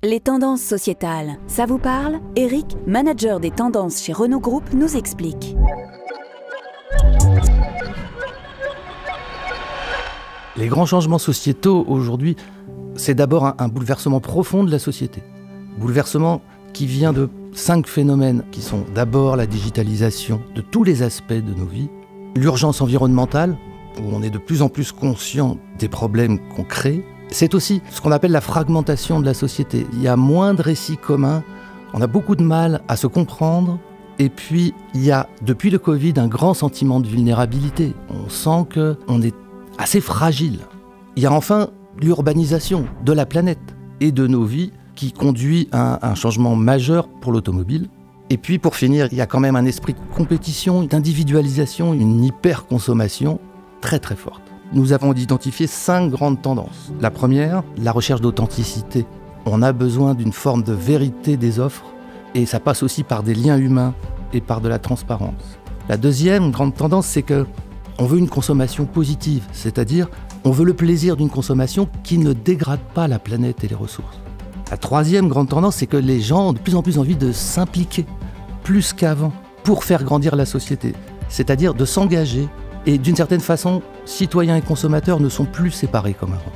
Les tendances sociétales, ça vous parle? Eric, manager des tendances chez Renault Group, nous explique. Les grands changements sociétaux aujourd'hui, c'est d'abord un bouleversement profond de la société. Bouleversement qui vient de 5 phénomènes qui sont d'abord la digitalisation de tous les aspects de nos vies, l'urgence environnementale, où on est de plus en plus conscient des problèmes qu'on crée. C'est aussi ce qu'on appelle la fragmentation de la société. Il y a moins de récits communs, on a beaucoup de mal à se comprendre. Et puis, il y a, depuis le Covid, un grand sentiment de vulnérabilité. On sent qu'on est assez fragile. Il y a enfin l'urbanisation de la planète et de nos vies qui conduit à un changement majeur pour l'automobile. Et puis, pour finir, il y a quand même un esprit de compétition, d'individualisation, une hyper-consommation très très forte. Nous avons identifié 5 grandes tendances. La première, la recherche d'authenticité. On a besoin d'une forme de vérité des offres et ça passe aussi par des liens humains et par de la transparence. La deuxième grande tendance, c'est qu'on veut une consommation positive, c'est-à-dire on veut le plaisir d'une consommation qui ne dégrade pas la planète et les ressources. La troisième grande tendance, c'est que les gens ont de plus en plus envie de s'impliquer, plus qu'avant, pour faire grandir la société, c'est-à-dire de s'engager. Et d'une certaine façon, citoyens et consommateurs ne sont plus séparés comme avant.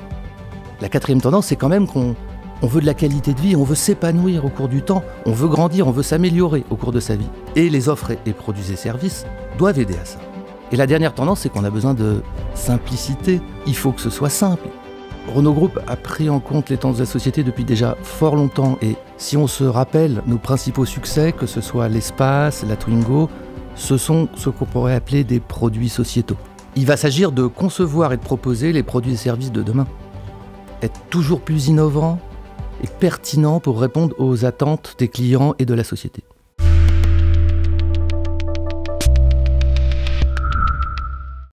La quatrième tendance, c'est quand même qu'on veut de la qualité de vie, on veut s'épanouir au cours du temps, on veut grandir, on veut s'améliorer au cours de sa vie. Et les offres et produits et services doivent aider à ça. Et la dernière tendance, c'est qu'on a besoin de simplicité. Il faut que ce soit simple. Renault Group a pris en compte les tendances de la société depuis déjà fort longtemps. Et si on se rappelle nos principaux succès, que ce soit l'espace, la Twingo, ce sont ce qu'on pourrait appeler des produits sociétaux. Il va s'agir de concevoir et de proposer les produits et services de demain. Être toujours plus innovant et pertinent pour répondre aux attentes des clients et de la société.